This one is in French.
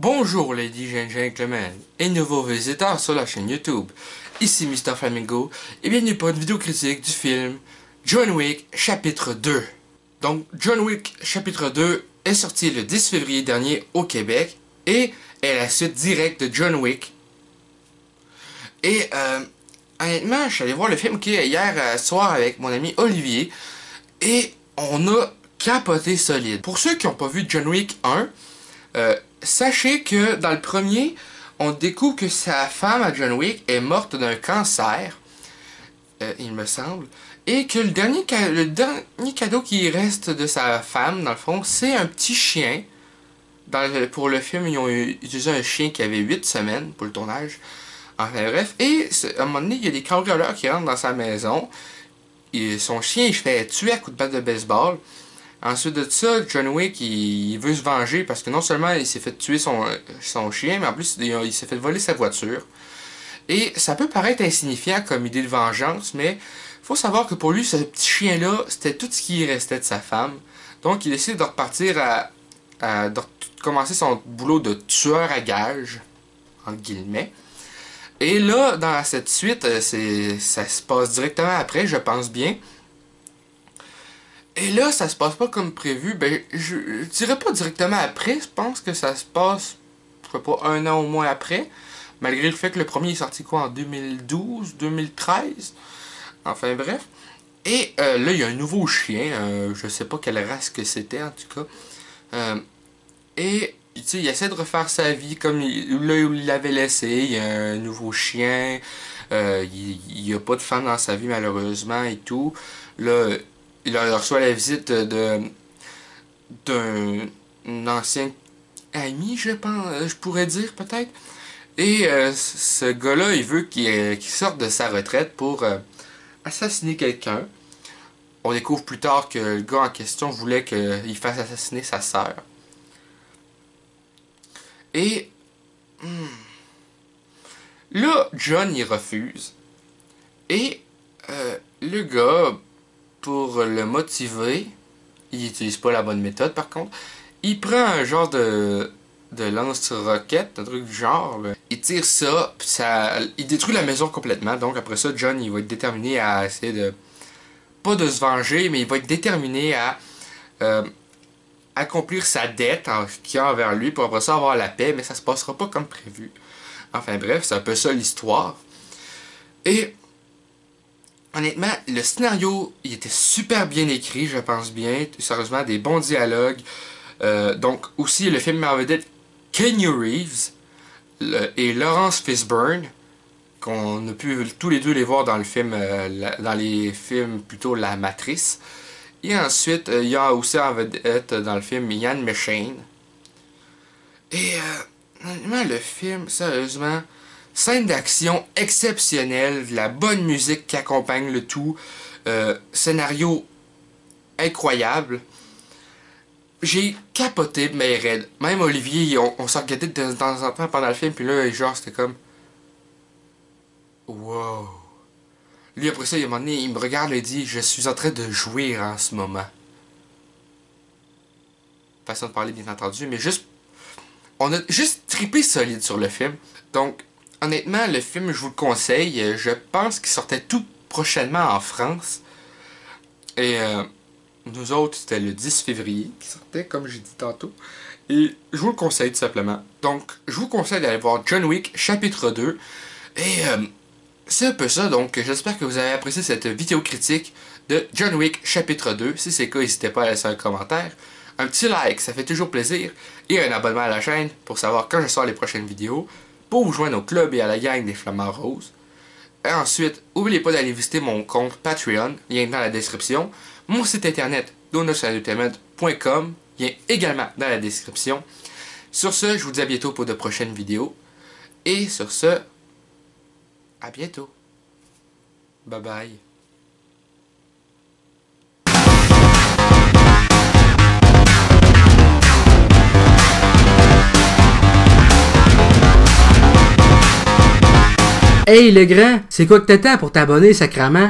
Bonjour ladies and gentlemen et nouveaux visiteurs sur la chaîne YouTube. Ici Mr Flamingo et bienvenue pour une vidéo critique du film John Wick chapitre 2. Donc John Wick chapitre 2 est sorti le 10 février dernier au Québec et est la suite directe de John Wick. Et honnêtement, je suis allé voir le film hier soir avec mon ami Olivier et on a capoté solide. Pour ceux qui n'ont pas vu John Wick 1, sachez que dans le premier, on découvre que sa femme à John Wick est morte d'un cancer, il me semble, et que le dernier cadeau qui reste de sa femme, dans le fond, c'est un petit chien. Pour le film, ils ont utilisé un chien qui avait 8 semaines pour le tournage. Enfin bref, et à un moment donné, il y a des cambrioleurs qui rentrent dans sa maison. Et son chien, il se fait tuer à coups de batte de baseball. Ensuite de ça, John Wick, il veut se venger parce que non seulement il s'est fait tuer son chien, mais en plus il s'est fait voler sa voiture. Et ça peut paraître insignifiant comme idée de vengeance, mais faut savoir que pour lui, ce petit chien-là, c'était tout ce qui restait de sa femme. Donc il décide de repartir de commencer son boulot de tueur à gages, entre guillemets. Et là, dans cette suite, ça se passe directement après, je pense bien. Et là, ça se passe pas comme prévu. Ben, je dirais pas directement après. Je pense que ça se passe, je sais pas, un an au moins après. Malgré le fait que le premier est sorti quoi en 2012, 2013. Enfin bref. Et là, il y a un nouveau chien. Je sais pas quelle race que c'était en tout cas. Et tu sais, il essaie de refaire sa vie comme là où il l'avait laissé. Il y a un nouveau chien. Il y a pas de femme dans sa vie malheureusement et tout. Là, il reçoit la visite d'un ancien ami, je pense, je pourrais dire peut-être. Et ce gars-là, il veut qu'il sorte de sa retraite pour assassiner quelqu'un. On découvre plus tard que le gars en question voulait qu'il fasse assassiner sa sœur. Et là, John, il refuse. Et le gars, pour le motiver, il utilise pas la bonne méthode par contre, il prend un genre de lance-roquette, un truc du genre, là. Il tire ça, puis il détruit la maison complètement. Donc après ça, John, il va être déterminé à essayer de, pas de se venger, mais il va être déterminé à accomplir sa dette qu'il a envers lui, pour après ça avoir la paix, mais ça se passera pas comme prévu. Enfin bref, c'est un peu ça l'histoire. Et honnêtement, le scénario, il était super bien écrit, je pense bien. Sérieusement, des bons dialogues. Donc, aussi, le film met en vedette Keanu Reeves et Laurence Fishburne, qu'on a pu tous les deux les voir dans le film, dans les films plutôt La Matrice. Et ensuite, il y a aussi en vedette dans le film Ian McShane. Et honnêtement, le film, sérieusement, scène d'action exceptionnelle, de la bonne musique qui accompagne le tout, scénario incroyable. J'ai capoté, mais raide. Même Olivier, on s'en regardait de temps en temps pendant le film, puis là, genre, c'était comme... Wow. Lui, après ça, il me regarde et dit « Je suis en train de jouir en ce moment. » Façon de parler, bien entendu, mais juste... On a juste trippé solide sur le film. Donc, honnêtement, le film, je vous le conseille. Je pense qu'il sortait tout prochainement en France. Et nous autres, c'était le 10 février qui sortait, comme j'ai dit tantôt. Et je vous le conseille tout simplement. Donc, je vous conseille d'aller voir John Wick chapitre 2. Et c'est un peu ça. Donc, j'espère que vous avez apprécié cette vidéo critique de John Wick chapitre 2. Si c'est le cas, n'hésitez pas à laisser un commentaire. Un petit like, ça fait toujours plaisir. Et un abonnement à la chaîne pour savoir quand je sors les prochaines vidéos. Pour vous joindre au club et à la gang des Flamants Roses. Et ensuite, n'oubliez pas d'aller visiter mon compte Patreon, lien dans la description. Mon site internet, donutsandutainment.com, lien également dans la description. Sur ce, je vous dis à bientôt pour de prochaines vidéos. Et sur ce, à bientôt. Bye bye. Hey le grand, c'est quoi que t'attends pour t'abonner, sacrament?